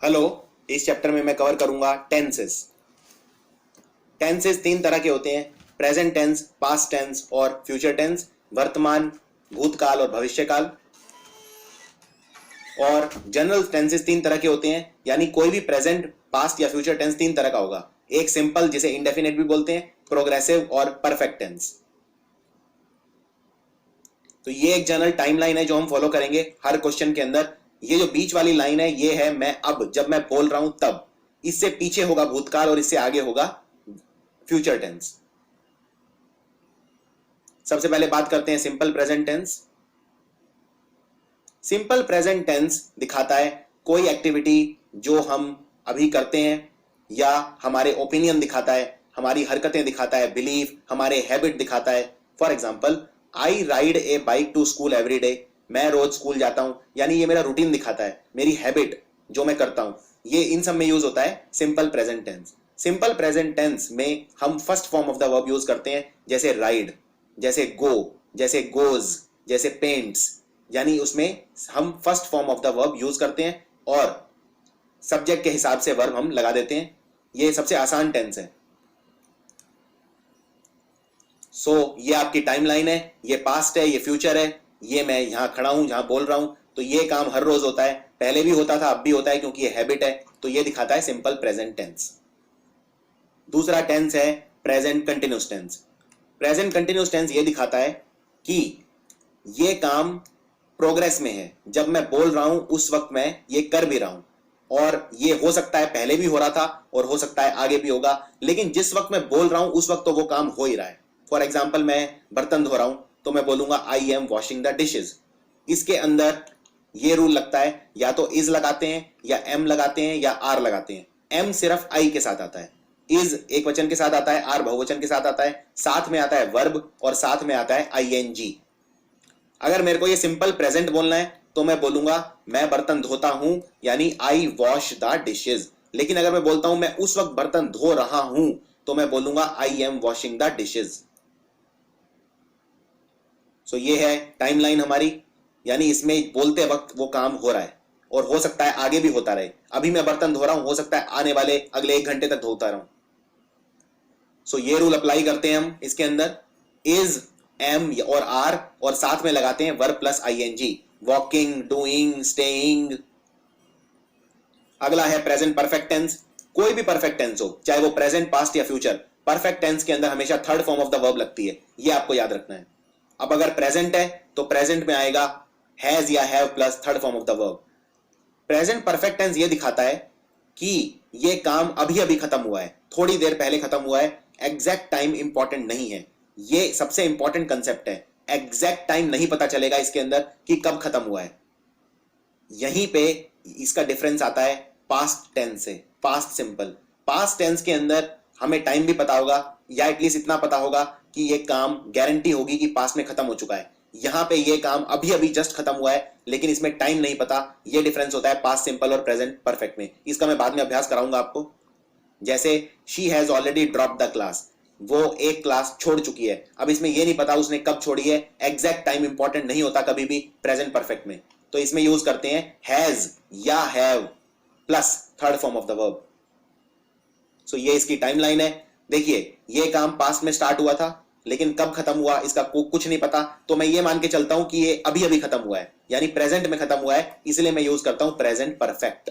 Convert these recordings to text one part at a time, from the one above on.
Hello. इस chapter में मैं कवर करूंगा टेंसेस। टेंसेस तीन तरह के होते हैं, प्रेजेंट टेंस, पास्ट टेंस और फ्यूचर टेंस, वर्तमान, भूतकाल और भविष्यकाल। और जनरल टेंसेस तीन तरह के होते हैं, यानी कोई भी प्रेजेंट, पास्ट या फ्यूचर टेंस तीन तरह का होगा। एक सिंपल, जिसे इंडेफिनेट भी बोलते हैं, प्रोग्रेसिव और परफेक्ट टेंस। तो ये एक जनरल टाइमलाइन है जो हम फॉलो करेंगे हर क्वेश्चन के अंदर। ये जो बीच वाली लाइन है ये है मैं अब, जब मैं बोल रहा हूं तब। इससे पीछे होगा भूतकाल और इससे आगे होगा फ्यूचर टेंस। सबसे पहले बात करते हैं simple present tense. Simple present tense दिखाता है कोई एक्टिविटी जो हम अभी करते हैं, या हमारे ओपिनियन दिखाता है, हमारी हरकतें दिखाता है, बिलीफ, हमारे हैबिट दिखाता है। For example, I ride a bike to school every day. मैं रोज स्कूल जाता हूं, यानी ये मेरा रूटीन दिखाता है, मेरी हैबिट जो मैं करता हूं। ये इन सब में यूज होता है simple present tense. Simple present tense में हम first form of the verb use करते हैं, जैसे राइड, जैसे गो, जैसे गोज, जैसे पेंट्स। यानी उसमें हम first form of the verb use करते हैं और सब्जेक्ट के हिसाब से वर्ब हम लगा देते हैं। ये सबसे आसान टेंस है। ये आपकी टाइमलाइन है, ये पास्ट है, ये फ्यूचर है, ये मैं यहां खड़ा हूं, जहां बोल रहा हूं। तो ये काम हर रोज होता है, पहले भी होता था, अब भी होता है, क्योंकि ये हैबिट है। तो ये दिखाता है सिंपल प्रेजेंट टेंस। दूसरा टेंस है present continuous tense. Present continuous tense ये दिखाता है कि ये काम प्रोग्रेस में है, जब मैं बोल रहा हूं उस वक्त मैं ये कर भी रहा हूं, और ये हो सकता है पहले भी हो रहा था और हो सकता है आगे भी होगा, लेकिन जिस वक्त मैं बोल रहा हूं उस वक्त तो वो काम हो ही रहा है। फॉर एग्जाम्पल, मैं बर्तन धो रहा हूं तो मैं बोलूंगा I am washing the dishes. इसके अंदर ये रूल लगता है, या तो इज लगाते हैं, या एम लगाते हैं, या आर लगाते हैं। एम सिर्फ आई के साथ आता है, इज एक वचन के साथ आता है, आर बहुवचन के साथ आता है, साथ में आता है वर्ब और साथ में आता है आईएनजी। अगर मेरे को ये सिंपल प्रेजेंट बोलना है तो मैं बोलूंगा मैं बर्तन धोता हूं, यानी आई वॉश द डिशेज। लेकिन अगर मैं बोलता हूं मैं उस वक्त बर्तन धो रहा हूं, तो मैं बोलूंगा I am washing the dishes. ये है टाइमलाइन हमारी, यानी इसमें बोलते वक्त वो काम हो रहा है और हो सकता है आगे भी होता रहे। अभी मैं बर्तन धो रहा हूं, हो सकता है आने वाले अगले 1 घंटे तक धोता रहूं। ये रूल अप्लाई करते हैं हम इसके अंदर। इज, एम और आर, और साथ में लगाते हैं verb plus I N G, walking, doing, staying. अगला है प्रेजेंट परफेक्ट टेंस। कोई भी परफेक्ट टेंस हो, चाहे वो प्रेजेंट, पास्ट या फ्यूचर, परफेक्ट टेंस के अंदर हमेशा third form of the verb लगती है, ये आपको याद रखना है। अब अगर प्रेजेंट है तो प्रेजेंट में आएगा हैज या have plus third form of the verb. Present perfect tense ये दिखाता है कि ये काम अभी अभी खत्म हुआ है, थोड़ी देर पहले खत्म हुआ है। एग्जैक्ट टाइम इंपॉर्टेंट नहीं है, ये सबसे इंपॉर्टेंट कंसेप्ट है। एग्जैक्ट टाइम नहीं पता चलेगा इसके अंदर कि कब खत्म हुआ है। यहीं पे इसका डिफरेंस आता है पास्ट टेंस से, पास्ट सिंपल। पास्ट टेंस के अंदर हमें टाइम भी पता होगा, या एटलीस्ट इतना पता होगा कि ये काम गारंटी होगी कि पास्ट में खत्म हो चुका है। यहां पे ये काम अभी अभी जस्ट खत्म हुआ है, लेकिन इसमें टाइम नहीं पता। ये डिफरेंस होता है पास्ट सिंपल और प्रेजेंट परफेक्ट में। इसका मैं बाद में अभ्यास कराऊंगा आपको। जैसे she has already drop the class, वो एक क्लास छोड़ चुकी है। अब इसमें ये नहीं पता उसने कब छोड़ी है, एग्जैक्ट टाइम इंपॉर्टेंट नहीं होता कभी भी प्रेजेंट परफेक्ट में। तो इसमें यूज करते हैं हैज या have plus third form of the verb. ये इसकी टाइमलाइन है। देखिए, ये काम पास्ट में स्टार्ट हुआ था, लेकिन कब खत्म हुआ इसका कुछ नहीं पता, तो मैं ये मान के चलता हूं कि ये अभी अभी खत्म हुआ है, यानी प्रेजेंट में खत्म हुआ है, इसलिए मैं यूज करता हूं प्रेजेंट परफेक्ट।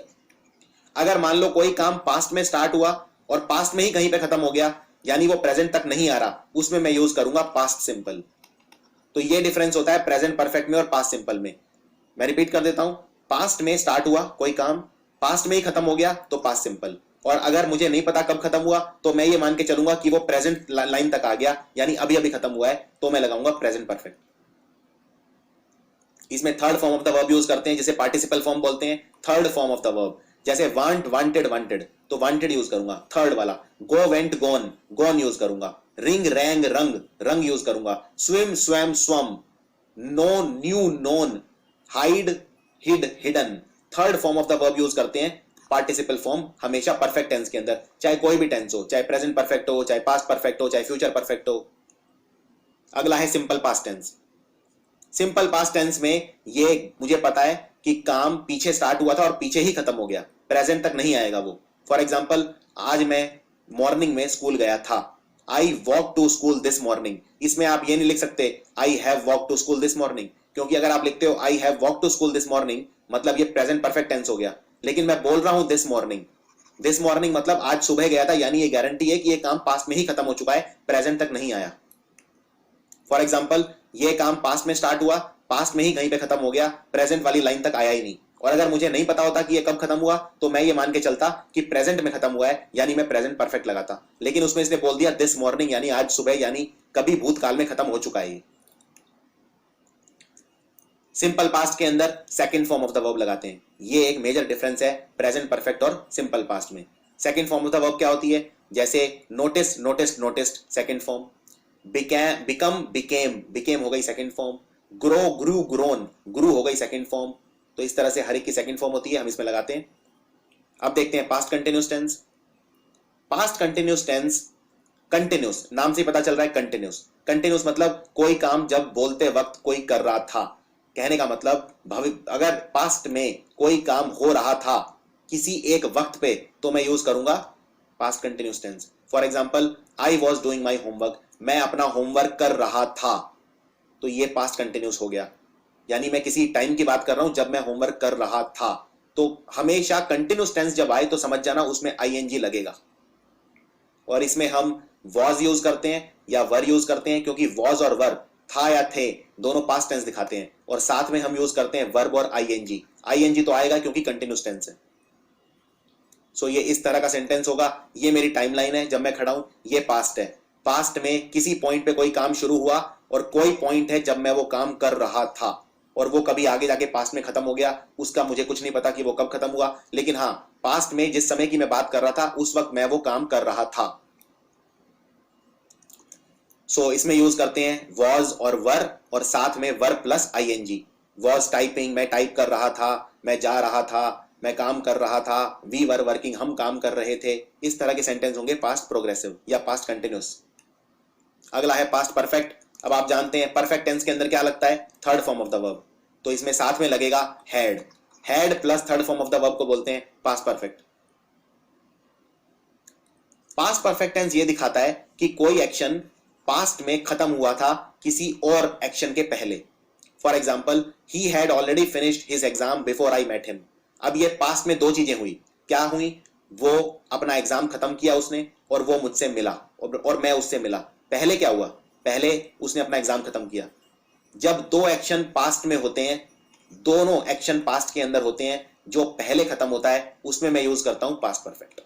अगर मान लो कोई काम पास्ट में स्टार्ट हुआ और पास्ट में ही कहीं पे खत्म हो गया, यानी वो प्रेजेंट तक नहीं आ रहा, उसमें मैं यूज करूंगा पास्ट सिंपल। तो ये डिफरेंस होता है प्रेजेंट परफेक्ट में और पास्ट सिंपल में। मैं रिपीट कर देता हूं, पास्ट में स्टार्ट हुआ कोई काम, पास्ट में ही खत्म हो गया तो पास्ट सिंपल। और अगर मुझे नहीं पता कब खत्म हुआ, तो मैं ये मान के चलूंगा कि वो प्रेजेंट लाइन तक आ गया, यानी अभी अभी खत्म हुआ है, तो मैं लगाऊंगा प्रेजेंट परफेक्ट। इसमें third form of the verb use करते हैं, जिसे पार्टिसिपल फॉर्म बोलते हैं। Third form of the verb, जैसे वांट, वांटेड, वांटेड, तो वांटेड यूज करूंगा थर्ड वाला। Go, went, gone, gone use करूंगा। Ring, rang, rung, rung use करूंगा। Swim, swam, swum. Know, knew, known. Hide, hid, hidden. Third form of the verb use करते हैं participle form हमेशा perfect tense के अंदर, चाहे कोई भी टेंस हो, चाहे प्रेजेंट परफेक्ट हो, चाहे पास्ट परफेक्ट हो, चाहे फ्यूचर परफेक्ट हो। अगला है simple past tense. Simple past tense में ये मुझे पता है कि काम पीछे स्टार्ट हुआ था और पीछे ही खत्म हो गया, प्रेजेंट तक नहीं आएगा वो। फॉर एग्जाम्पल, आज मैं मॉर्निंग में स्कूल गया था, I walk to school this morning. इसमें आप ये नहीं लिख सकते I have walk to school this morning, क्योंकि अगर आप लिखते हो I have walk to school this morning मतलब ये प्रेजेंट परफेक्ट टेंस हो गया, लेकिन मैं बोल रहा हूं दिस मॉर्निंग। दिस मॉर्निंग मतलब आज सुबह गया था, यानी ये गारंटी है कि ये काम पास्ट में ही खत्म हो चुका है, प्रेजेंट तक नहीं आया। फॉर एग्जाम्पल, ये काम पास्ट में स्टार्ट हुआ, पास्ट में ही कहीं पे खत्म हो गया, प्रेजेंट वाली लाइन तक आया ही नहीं। और अगर मुझे नहीं पता होता कि ये कब खत्म हुआ तो मैं ये मान के चलता कि प्रेजेंट में खत्म हुआ है, यानी मैं प्रेजेंट परफेक्ट लगाता, लेकिन उसमें इसने बोल दिया दिस मॉर्निंग यानी आज सुबह, यानी कभी भूतकाल में खत्म हो चुका है ये। सिंपल पास्ट के अंदर second form of the verb लगाते हैं, ये एक मेजर डिफरेंस है प्रेजेंट परफेक्ट और सिंपल पास्ट में। Second form of the verb क्या होती है? जैसे notice, noticed, noticed, second form. Become, became हो गई सेकंड फॉर्म। ग्रो, ग्रू, ग्रोन, ग्रू हो गई सेकंड फॉर्म। तो इस तरह से हर एक की सेकंड फॉर्म होती है, हम इसमें लगाते हैं। अब देखते हैं past continuous tense. Past continuous tense, continuous नाम से पता चल रहा है कंटिन्यूस। कंटिन्यूस मतलब कोई काम जब बोलते वक्त कोई कर रहा था, कहने का मतलब अगर पास्ट में कोई काम हो रहा था किसी एक वक्त पे तो मैं यूज करूंगा past continuous tense. For example, I was doing my homework, मैं अपना होमवर्क कर रहा था, तो ये पास्ट कंटिन्यूस हो गया, यानी मैं किसी टाइम की बात कर रहा हूं जब मैं होमवर्क कर रहा था। तो हमेशा कंटिन्यूस टेंस जब आए तो समझ जाना उसमें आईएनजी लगेगा। और इसमें हम वॉज यूज करते हैं या वर यूज करते हैं, क्योंकि वॉज और वर, था या थे, दोनों पास्ट टेंस दिखाते हैं, और साथ में हम यूज करते हैं वर्ब और आईएनजी। आईएनजी तो आएगा क्योंकि कंटिन्यूस टेंस है। सो ये इस तरह का सेंटेंस होगा। ये मेरी टाइमलाइन है, जब मैं खड़ा हूं ये पास्ट है। पास्ट में किसी पॉइंट पे कोई काम शुरू हुआ और कोई पॉइंट है जब मैं वो काम कर रहा था, और वो कभी आगे जाके पास्ट में खत्म हो गया, उसका मुझे कुछ नहीं पता कि वो कब खत्म हुआ, लेकिन हाँ पास्ट में जिस समय की मैं बात कर रहा था उस वक्त मैं वो काम कर रहा था। सो इसमें यूज करते हैं वॉज और वर, और साथ में verb plus I N G. Was typing, मैं टाइप कर रहा था, मैं जा रहा था, मैं काम कर रहा था, वी वर वर्किंग, हम काम कर रहे थे। इस तरह के सेंटेंस होंगे पास्ट प्रोग्रेसिव या पास्ट कंटिन्यूस। अगला है पास्ट परफेक्ट। अब आप जानते हैं परफेक्ट टेंस के अंदर क्या लगता है? Third form of the verb, तो इसमें साथ में लगेगा had. Had plus third form of the verb को बोलते हैं past perfect. Past perfect tense ये दिखाता है कि कोई एक्शन पास्ट में खत्म हुआ था किसी और एक्शन के पहले। For example, he had already finished his exam before I met him. अब ये पास्ट में दो चीजें हुई। क्या हुई? वो अपना एग्जाम खत्म किया उसने, और वो मुझसे मिला, और मैं उससे मिला। पहले क्या हुआ? पहले उसने अपना एग्जाम खत्म किया। जब दो एक्शन पास्ट में होते हैं, दोनों एक्शन पास्ट के अंदर होते हैं, जो पहले खत्म होता है उसमें मैं यूज करता हूं पास्ट परफेक्ट।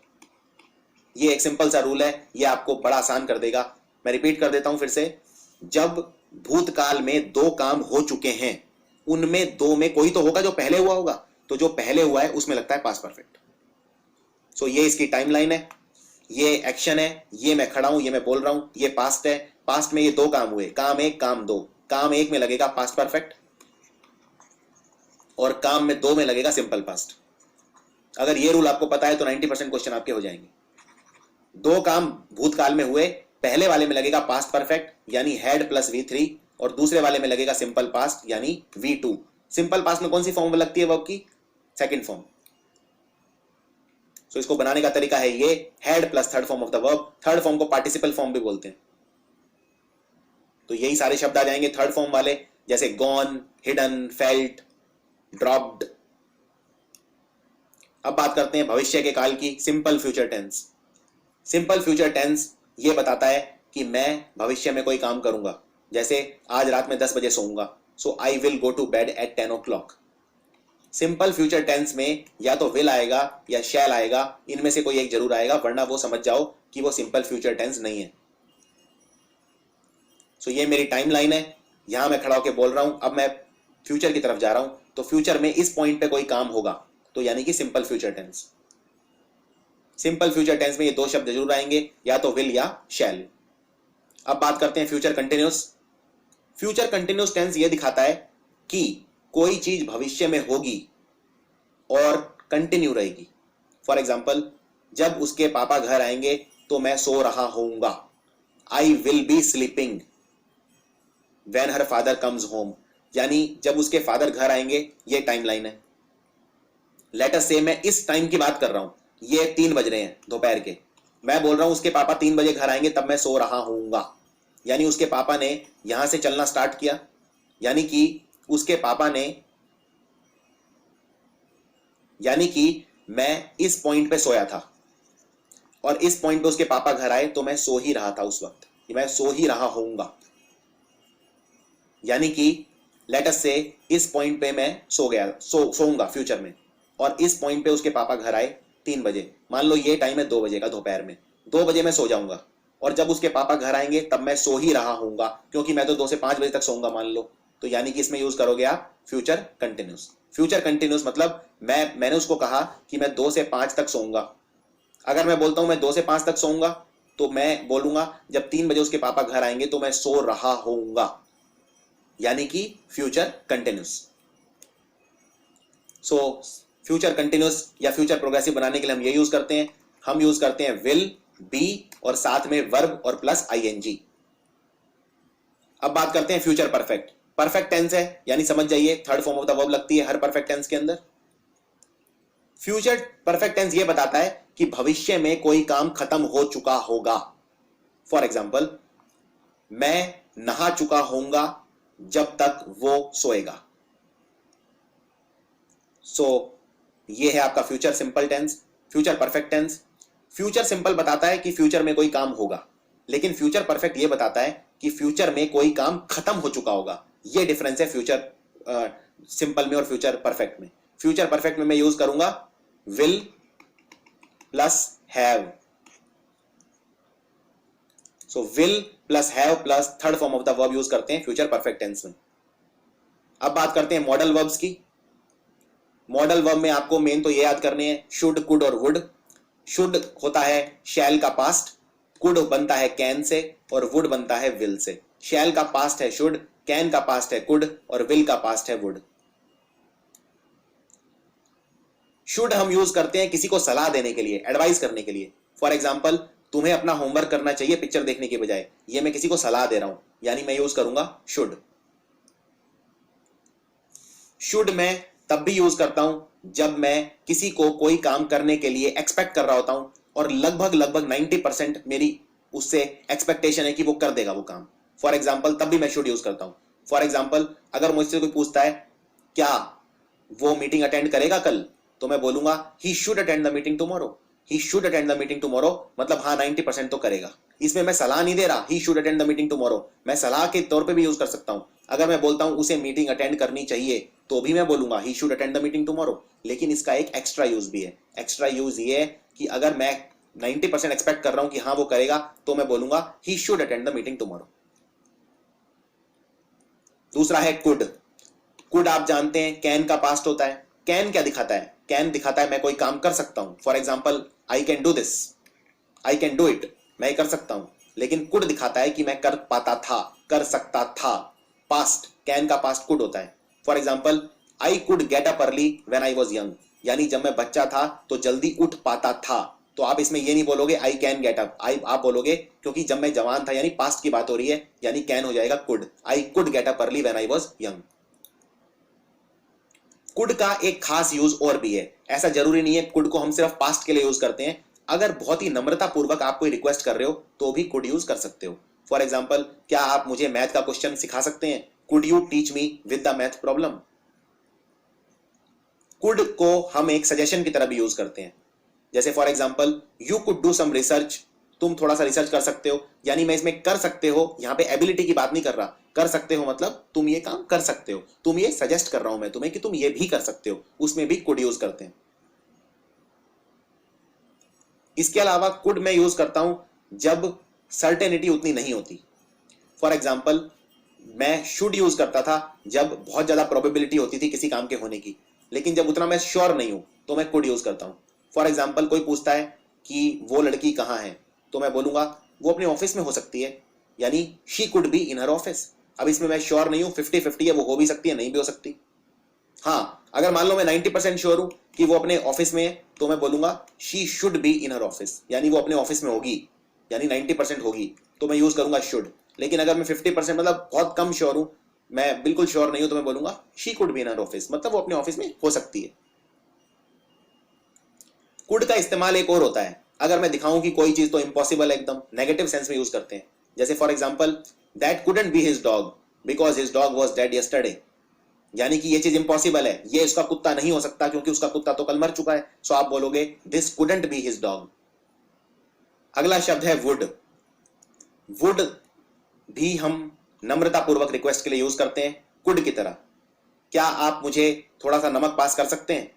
ये एक सिंपल सा रूल है, ये आपको बड़ा आसान कर देगा। मैं रिपीट कर देता हूं फिर से। जब भूतकाल में दो काम हो चुके हैं, उनमें दो में कोई तो होगा जो पहले हुआ होगा, तो जो पहले हुआ है उसमें लगता है पास्ट परफेक्ट। सो ये इसकी टाइमलाइन है, ये एक्शन है, ये मैं खड़ा हूं, ये मैं बोल रहा हूं, ये पास्ट है। पास्ट में ये दो काम हुए, काम एक, काम दो। काम एक में लगेगा पास्ट परफेक्ट और काम में दो में लगेगा सिंपल पास्ट। अगर ये रूल आपको पता है तो 90% क्वेश्चन आपके हो जाएंगे। दो काम भूतकाल में हुए, पहले वाले में लगेगा पास्ट परफेक्ट यानी हैड प्लस V3, और दूसरे वाले में लगेगा सिंपल पास्ट यानी V2। सिंपल पास्ट में कौन सी फॉर्म लगती है वर्ब की? Second form. सो इसको बनाने का तरीका है ये, had plus third form of the verb. Third form को पार्टिसिपल फॉर्म भी बोलते हैं। तो यही सारे शब्द आ जाएंगे थर्ड फॉर्म वाले, जैसे गॉन, हिडन, फेल्ट, ड्रॉप्ड। अब बात करते हैं भविष्य के काल की, simple future tense. Simple future tense ये बताता है कि मैं भविष्य में कोई काम करूंगा, जैसे आज रात में 10 बजे सोऊंगा, so I will go to bed at 10 o'clock। Simple future tense में या तो विल आएगा या शैल आएगा, इनमें से कोई एक जरूर आएगा, वरना वो समझ जाओ कि वो सिंपल फ्यूचर टेंस नहीं है। सो ये मेरी टाइमलाइन है, यहां मैं खड़ा होकर बोल रहा हूं, अब मैं फ्यूचर की तरफ जा रहा हूं, तो फ्यूचर में इस पॉइंट पे कोई काम होगा, तो यानी कि simple future tense. Simple future tense में ये दो शब्द जरूर आएंगे, या तो विल या शैल। अब बात करते हैं future continuous. Future continuous tense ये दिखाता है कि कोई चीज भविष्य में होगी और कंटिन्यू रहेगी। फॉर एग्जाम्पल, जब उसके पापा घर आएंगे तो मैं सो रहा होऊंगा, I will be sleeping when her father comes home, यानी जब उसके फादर घर आएंगे, ये टाइमलाइन है। लेट अस से मैं इस टाइम की बात कर रहा हूं, ये 3 बज रहे हैं दोपहर के, मैं बोल रहा हूं उसके पापा 3 बजे घर आएंगे तब मैं सो रहा हूंगा, यानी उसके पापा ने यहां से चलना स्टार्ट किया, यानी कि मैं इस पॉइंट पे सोया था और इस पॉइंट पे उसके पापा घर आए तो मैं सो ही रहा था उस वक्त, मैं सो ही रहा होऊंगा, यानी कि लेट अस से इस पॉइंट पे मैं सोऊंगा फ्यूचर में, और इस पॉइंट पे उसके पापा घर आए 3 बजे, मान लो ये टाइम है 2 बजे का दोपहर में, 2 बजे मैं सो जाऊंगा और जब उसके पापा घर आएंगे तब मैं सो ही रहा होऊंगा, क्योंकि मैं तो 2 से 5 बजे तक सोऊंगा मान लो, तो यानी कि इसमें यूज करोगे आप फ्यूचर कंटिन्यूस। फ्यूचर कंटिन्यूस मतलब मैंने उसको कहा कि मैं 2 से 5 तक सोऊंगा, अगर मैं बोलता हूं मैं 2 से 5 तक सोऊंगा तो मैं बोलूंगा जब 3 बजे उसके पापा घर आएंगे तो मैं सो रहा होऊंगा, यानी कि future continuous. So future continuous या फ्यूचर प्रोग्रेसिव बनाने के लिए हम ये यूज करते हैं, हम यूज करते हैं विल, बी और साथ में वर्ब और प्लस आईएनजी। अब बात करते हैं फ्यूचर परफेक्ट। परफेक्ट टेंस है, यानी समझ जाइए third form of the verb लगती है हर परफेक्ट टेंस के अंदर। फ्यूचर परफेक्ट टेंस ये बताता है कि भविष्य में कोई काम खत्म हो चुका होगा। फॉर एग्जाम्पल, मैं नहा चुका होऊंगा जब तक वो सोएगा। ये है आपका future simple tense, future perfect tense. Future simple बताता है कि फ्यूचर में कोई काम होगा, लेकिन फ्यूचर परफेक्ट ये बताता है कि फ्यूचर में कोई काम खत्म हो चुका होगा। ये डिफरेंस है फ्यूचर सिंपल में और फ्यूचर परफेक्ट में। फ्यूचर परफेक्ट में मैं यूज करूंगा will plus have. Will plus have plus third form of the verb use करते हैं फ्यूचर परफेक्ट टेंस में। अब बात करते हैं मॉडल वर्ब्स की। मॉडल वर्ब में आपको मेन तो ये याद करने हैं शुड, कुड और वुड। शुड होता है शैल का पास्ट, कुड बनता है कैन से और वुड बनता है विल से। शैल का पास्ट है शुड, कैन का पास्ट है कुड और विल का पास्ट है वुड। शुड हम यूज करते हैं किसी को सलाह देने के लिए, एडवाइस करने के लिए। फॉर एग्जाम्पल, तुम्हें अपना होमवर्क करना चाहिए पिक्चर देखने के बजाय, ये मैं किसी को सलाह दे रहा हूं, यानी मैं यूज करूंगा शुड। शुड मैं तब भी यूज करता हूं जब मैं किसी को कोई काम करने के लिए एक्सपेक्ट कर रहा होता हूं और लगभग 90% मेरी उससे एक्सपेक्टेशन है कि वो कर देगा वो काम। फॉर एग्जाम्पल, तब भी मैं शुड यूज करता हूं। फॉर एग्जाम्पल, अगर मुझसे कोई पूछता है क्या वो मीटिंग अटेंड करेगा कल, तो मैं बोलूंगा he should attend the meeting tomorrow. He should attend the meeting tomorrow मतलब हाँ 90% तो करेगा। इसमें मैं सलाह नहीं दे रहा, he should attend the meeting tomorrow, मैं सलाह के तौर पे भी यूज कर सकता हूं। अगर मैं बोलता हूं उसे मीटिंग अटेंड करनी चाहिए तो भी मैं बोलूंगा he should attend the meeting tomorrow. लेकिन इसका एक एक्स्ट्रा यूज भी है। एक्स्ट्रा यूज ये है कि अगर मैं 90% एक्सपेक्ट कर रहा हूं कि हाँ वो करेगा तो मैं बोलूंगा he should attend the meeting tomorrow. दूसरा है कुड। कुड आप जानते हैं कैन का पास्ट होता है। कैन क्या दिखाता है? कैन दिखाता है मैं कोई काम कर सकता हूं। For example, I can do this, I can do it, मैं कर सकता हूं। लेकिन कुड दिखाता है कि मैं कर पाता था, कर सकता था। पास्ट, कैन का पास्ट कुड होता है। For example, I could get up early when I was young, यानी जब मैं बच्चा था तो जल्दी उठ पाता था। तो आप इसमें ये नहीं बोलोगे आई कैन गेट अप, आप बोलोगे क्योंकि जब मैं जवान था, यानी पास्ट की बात हो रही है, यानी कैन हो जाएगा could. I could get up early when I was young. Could का एक खास यूज और भी है। ऐसा जरूरी नहीं है कुड को हम सिर्फ पास्ट के लिए यूज करते हैं। अगर बहुत ही नम्रता पूर्वक आप कोई रिक्वेस्ट कर रहे हो तो भी कुड यूज कर सकते हो। फॉर एग्जाम्पल, क्या आप मुझे मैथ का क्वेश्चन सिखा सकते हैं? Could you teach me with the math problem? Could को हम एक सजेशन की तरह भी यूज करते हैं। जैसे for example, you could do some research, तुम थोड़ा सा रिसर्च कर सकते हो, यानी मैं इसमें कर सकते हो, यहां पे एबिलिटी की बात नहीं कर रहा। कर सकते हो मतलब तुम ये काम कर सकते हो, तुम ये सजेस्ट कर रहा हूं मैं तुम्हें कि तुम ये भी कर सकते हो, उसमें भी कुड यूज करते हैं। इसके अलावा कुड मैं यूज करता हूं जब सर्टेनिटी उतनी नहीं होती। फॉर एग्जाम्पल, मैं शुड यूज करता था जब बहुत ज्यादा प्रोबेबिलिटी होती थी किसी काम के होने की, लेकिन जब उतना मैं श्योर नहीं हूं तो मैं कुड यूज करता हूं। फॉर एग्जाम्पल, कोई पूछता है कि वो लड़की कहां है, तो मैं बोलूंगा वो अपने ऑफिस में हो सकती है, यानी she could be in her office. अब इसमें मैं श्योर नहीं हूं, 50-50 है, वो हो भी सकती है नहीं भी हो सकती। हाँ, अगर मान लो मैं 90% श्योर हूं कि वो अपने ऑफिस में है तो मैं बोलूंगा she should be in her office, यानी वो अपने ऑफिस में होगी, यानी 90% होगी, तो मैं यूज करूंगा शुड। लेकिन अगर मैं 50% मतलब बहुत कम श्योर हूं, मैं बिल्कुल श्योर नहीं हूं, तो मैं बोलूंगा she could be in her office, मतलब वो अपने ऑफिस में हो सकती है। कुड का इस्तेमाल एक और होता है अगर मैं दिखाऊं कि कोई चीज तो इम्पॉसिबल है, एकदम नेगेटिव सेंस में यूज करते हैं। जैसे for example, that couldn't be his dog because his dog was dead yesterday, यानी कि ये चीज इम्पॉसिबल है, ये उसका कुत्ता नहीं हो सकता क्योंकि उसका कुत्ता तो कल मर चुका है। सो आप बोलोगे this couldn't be his dog. अगला शब्द है वुड। वुड भी हम नम्रतापूर्वक रिक्वेस्ट के लिए यूज करते हैं कुड की तरह। क्या आप मुझे थोड़ा सा नमक पास कर सकते हैं,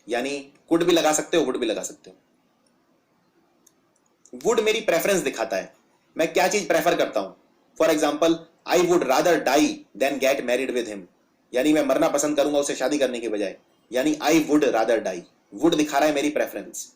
यानी कुड भी लगा सकते हो, वुड भी लगा सकते हो। वुड मेरी प्रेफरेंस दिखाता है, मैं क्या चीज प्रेफर करता हूं। For example, I would rather die than get married with him, यानी मैं मरना पसंद करूंगा उसे शादी करने के बजाय, यानी I would rather die. Would दिखा रहा है मेरी प्रेफरेंस।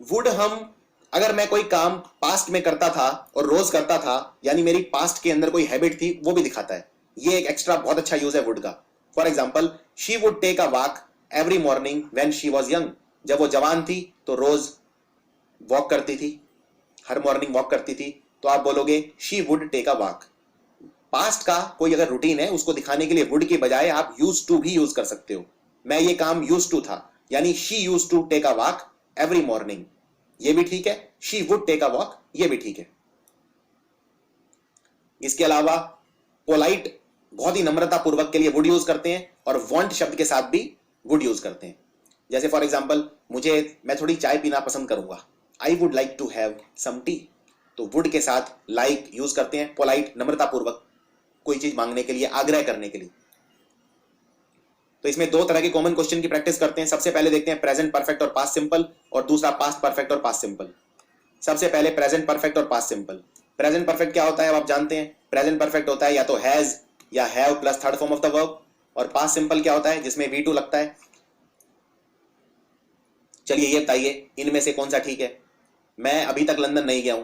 वुड हम अगर मैं कोई काम पास्ट में करता था और रोज करता था, यानी मेरी पास्ट के अंदर कोई हैबिट थी, वो भी दिखाता है। ये एक एक्स्ट्रा बहुत अच्छा यूज है वुड का। For example, she would take a walk every morning when she was young, जब वो जवान थी तो रोज वॉक करती थी, हर मॉर्निंग वॉक करती थी। तो आप बोलोगे she would take a walk. Past का कोई अगर रूटीन है उसको दिखाने के लिए वुड के बजाय आप यूज टू भी यूज कर सकते हो। मैं ये काम यूज टू था, यानी she use to take a walk every morning, ये भी ठीक है। She would take a walk, ये भी ठीक है। इसके अलावा पोलाइट बहुत ही नम्रता पूर्वक के लिए वुड यूज करते हैं, और वांट शब्द के साथ भी वुड यूज करते हैं। जैसे फॉर एग्जाम्पल, मैं थोड़ी चाय पीना पसंद करूंगा, I would like to have some tea. तो वुड के साथ लाइक यूज करते हैं, पोलाइट नम्रता पूर्वक कोई चीज मांगने के लिए, आग्रह करने के लिए। तो इसमें दो तरह के कॉमन क्वेश्चन की प्रैक्टिस करते हैं। सबसे पहले देखते हैं प्रेजेंट परफेक्ट और पास्ट सिंपल, और दूसरा पास्ट परफेक्ट और पास्ट सिंपल। सबसे पहले प्रेजेंट परफेक्ट और पास्ट सिंपल। प्रेजेंट परफेक्ट क्या होता है आप जानते हैं। प्रेजेंट परफेक्ट होता है या तो हैज या have plus third form of the verb. और पास्ट सिंपल क्या होता है, जिसमें V2 लगता है। चलिए ये बताइए इनमें से कौन सा ठीक है। मैं अभी तक लंदन नहीं गया हूं।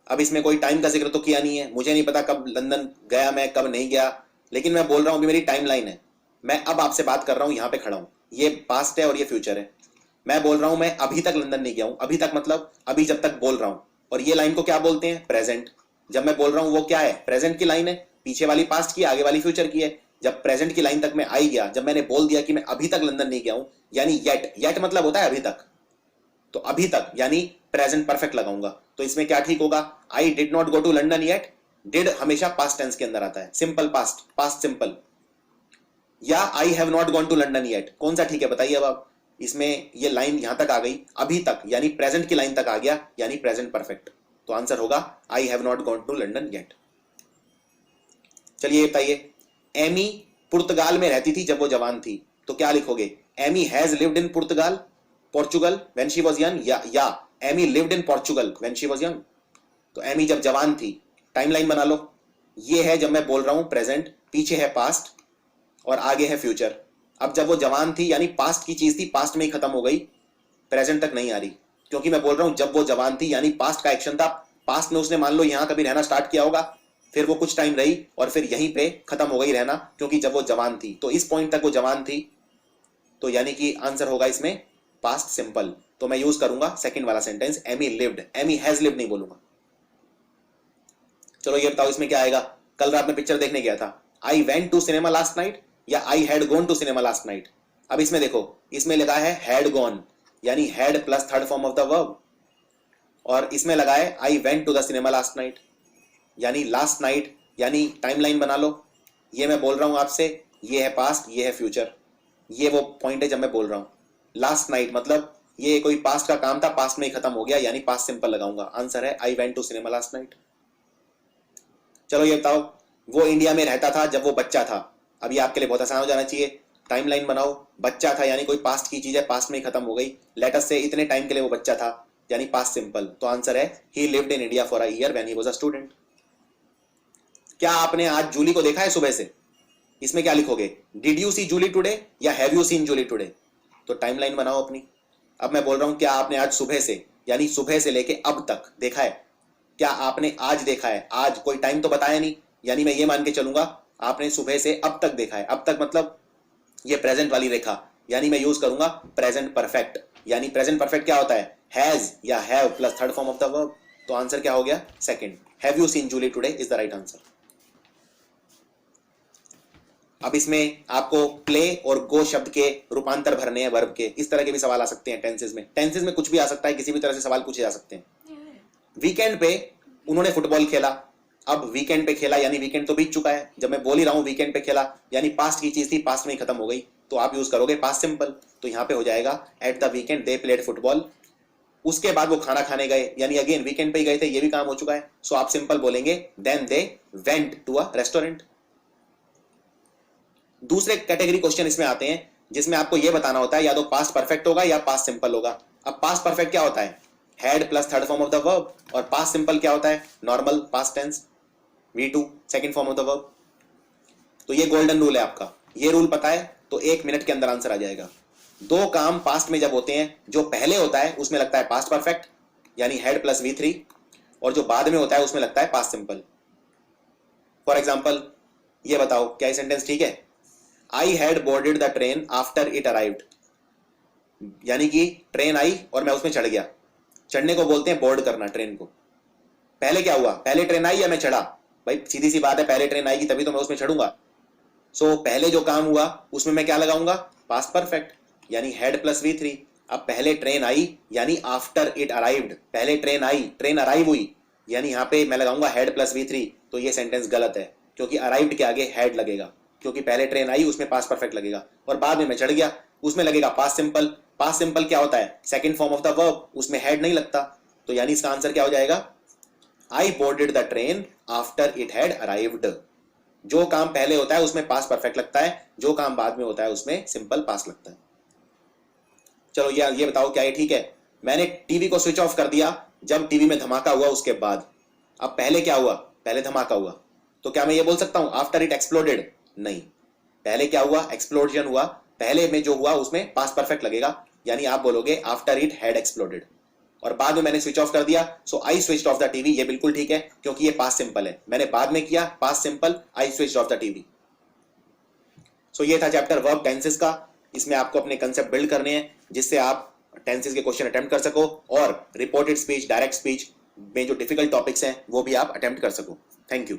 अब इसमें कोई टाइम का जिक्र तो किया नहीं है, मुझे नहीं पता कब लंदन गया मैं, कब नहीं गया, लेकिन मैं बोल रहा हूं कि मेरी टाइम लाइन है। मैं अब आपसे बात कर रहा हूं, यहां पे खड़ा हूं, ये पास्ट है और ये फ्यूचर है। मैं बोल रहा हूं मैं अभी तक लंदन नहीं गया हूं। अभी तक मतलब अभी जब तक बोल रहा हूं। और ये लाइन को क्या बोलते हैं, प्रेजेंट। जब मैं बोल रहा हूं वो क्या है, प्रेजेंट की लाइन है। पीछे वाली पास्ट की, आगे वाली फ्यूचर की है। जब प्रेजेंट की लाइन तक मैं आई गया, जब मैंने बोल दिया कि मैं अभी तक लंदन नहीं गया हूं, यानी येट। येट मतलब होता है अभी तक, तो अभी तक यानी प्रेजेंट परफेक्ट लगाऊंगा। तो इसमें क्या ठीक होगा, I did not go to London yet. Did हमेशा पास्ट टेंस के अंदर आता है, सिंपल पास्ट, पास्ट सिंपल। या I have not gone to London yet, कौन सा ठीक है बताइए अब आप। इसमें ये लाइन यहां तक आ गई, अभी तक यानी प्रेजेंट की लाइन तक आ गया, यानी प्रेजेंट परफेक्ट। तो आंसर होगा I have not gone to London yet. चलिए बताइए, एमी पुर्तगाल में रहती थी जब वो जवान थी, तो क्या लिखोगे। एमी हैज लिव्ड इन पुर्तगाल, Portugal when she was young, या Amy lived in Portugal when she was young. तो एमी जब जवान थी, टाइमलाइन बना लो। ये है जब मैं बोल रहा हूं प्रेजेंट, पीछे है पास्ट और आगे है फ्यूचर। अब जब वो जवान थी यानी पास्ट की चीज थी, पास्ट में ही खत्म हो गई, प्रेजेंट तक नहीं आ रही, क्योंकि मैं बोल रहा हूं जब वो जवान थी, यानी पास्ट का एक्शन था। पास्ट में उसने मान लो यहां कभी रहना स्टार्ट किया होगा, फिर वो कुछ टाइम रही और फिर यहीं पे खत्म हो गई रहना, क्योंकि जब वो जवान थी तो इस पॉइंट तक वो जवान थी। तो यानी कि आंसर होगा इसमें पास्ट सिंपल। तो मैं यूज करूंगा सेकंड वाला sentence, Amy lived. Amy has lived नहीं बोलूंगा। चलो ये बताओ इसमें क्या आएगा। कल रात में पिक्चर देखने गया था, I went to cinema last night, या I had gone to cinema last night. अब इसमें देखो, इसमें लगा है हैड गॉन, यानी had plus third form of the verb, और इसमें लगा है I went to the cinema last night, यानी लास्ट नाइट, यानी टाइमलाइन बना लो। ये मैं बोल रहा हूं आपसे, ये है पास्ट, ये है फ्यूचर। ये वो पॉइंट है जब मैं बोल रहा हूं लास्ट नाइट, मतलब ये कोई पास्ट का काम था, पास्ट में ही खत्म हो गया, यानी पास्ट सिंपल लगाऊंगा। आंसर है I went to cinema last night. चलो ये बताओ, वो इंडिया में रहता था जब वो बच्चा था। अब ये आपके लिए बहुत आसान हो जाना चाहिए। टाइमलाइन बनाओ, बच्चा था यानी कोई पास्ट की चीज है, पास्ट में ही खत्म हो गई। लेटर से इतने टाइम के लिए वो बच्चा था, यानी पास्ट सिंपल। तो आंसर है ही lived in India for a year when he was a student. क्या आपने आज जूली को देखा है सुबह से। इसमें क्या लिखोगे, did you see Julie today या have you seen Julie today. तो टाइमलाइन बनाओ अपनी। अब मैं बोल रहा हूं क्या आपने आज सुबह से, यानी सुबह से लेके अब तक देखा है। क्या आपने आज देखा है, आज कोई टाइम तो बताया नहीं, यानी मैं ये मान के चलूंगा आपने सुबह से अब तक देखा है। अब तक मतलब ये प्रेजेंट वाली रेखा, यानी मैं यूज करूंगा प्रेजेंट परफेक्ट। यानी प्रेजेंट परफेक्ट क्या होता है, हैज या have plus third form of the verb. तो आंसर क्या हो गया, second, have you seen Julie today is the right answer. अब इसमें आपको प्ले और गो शब्द के रूपांतर भरने हैं वर्ब के, इस तरह के भी सवाल आ सकते हैं टेंसेस में। टेंसेस में कुछ भी आ सकता है, किसी भी तरह से सवाल पूछे जा सकते हैं। वीकेंड पे उन्होंने फुटबॉल खेला, अब वीकेंड पे खेला यानी वीकेंड तो बीत चुका है। जब मैं बोल ही रहा हूं वीकेंड पे खेला यानी पास्ट की चीज थी, पास्ट में ही खत्म हो गई, तो आप यूज करोगे पास्ट सिंपल। तो यहां पे हो जाएगा at the weekend they played football. उसके बाद वो खाना खाने गए यानी अगेन वीकेंड पे ही गए थे, ये भी काम हो चुका है। सो आप सिंपल बोलेंगे then they went to a restaurant. दूसरे कैटेगरी क्वेश्चन इसमें आते हैं जिसमें आपको यह बताना होता है या तो पास्ट परफेक्ट होगा या पास्ट सिंपल होगा। अब पास्ट परफेक्ट क्या होता है? Had plus third form of the verb. और पास्ट सिंपल क्या होता है? Normal past tense V2 second form of the verb. तो ये गोल्डन रूल है आपका, ये रूल पता है तो 1 मिनट के अंदर आंसर आ जाएगा। दो काम पास्ट में जब होते हैं, जो पहले होता है उसमें लगता है पास्ट परफेक्ट यानी हैड प्लस V3, और जो बाद में होता है उसमें लगता है पास्ट सिंपल। फॉर एग्जाम्पल ये बताओ क्या ये सेंटेंस ठीक है? I had boarded the train after it arrived, यानी कि ट्रेन आई और मैं उसमें चढ़ गया। चढ़ने को बोलते हैं बोर्ड करना ट्रेन को। पहले क्या हुआ? पहले ट्रेन आई या मैं चढ़ा? भाई सीधी सी बात है, पहले ट्रेन आएगी तभी तो मैं उसमें चढ़ूंगा। सो पहले जो काम हुआ उसमें मैं क्या लगाऊंगा? पास्ट परफेक्ट यानी हैड प्लस V3। अब पहले ट्रेन आई यानी आफ्टर इट अराइव्ड, पहले ट्रेन आई, ट्रेन अराइव हुई, यानी यहां पे मैं लगाऊंगा हैड प्लस V3। तो ये सेंटेंस गलत है क्योंकि अराइव्ड के आगे हैड लगेगा, क्योंकि पहले ट्रेन आई उसमें पास्ट परफेक्ट लगेगा, और बाद में मैं चढ़ गया उसमें लगेगा पास्ट सिंपल। पास्ट सिंपल क्या होता है? Second form of the verb, उसमें हैड नहीं लगता। तो यानी इसका आंसर क्या हो जाएगा? I boarded the train after it had arrived. जो काम पहले होता है उसमें पास्ट परफेक्ट लगता है, जो काम बाद में होता है उसमें सिंपल पास्ट लगता है। चलो ये बताओ क्या ये ठीक है? मैंने टीवी को स्विच ऑफ कर दिया जब टीवी में धमाका हुआ उसके बाद। अब पहले क्या हुआ? पहले धमाका हुआ, तो क्या मैं ये बोल सकता हूं आफ्टर इट एक्सप्लोडेड? नहीं, पहले क्या हुआ? एक्सप्लोजन हुआ, पहले में जो हुआ उसमें पास्ट परफेक्ट लगेगा, यानी आप बोलोगे आफ्टर इट हैड एक्सप्लोडेड। और बाद में मैंने स्विच ऑफ कर दिया, so I switched off the TV, ये बिल्कुल ठीक है क्योंकि ये पास्ट सिंपल है। मैंने बाद में किया past simple, I switched off the TV. So ये था चैप्टर वर्ब टेंसेस का। इसमें आपको अपने कंसेप्ट बिल्ड करने हैं जिससे आप टेंसेस के क्वेश्चन अटेम्प्ट कर सको, और रिपोर्टेड स्पीच, डायरेक्ट स्पीच में जो डिफिकल्ट टॉपिक्स हैं वो भी आप अटेम्प्ट कर सको। Thank you.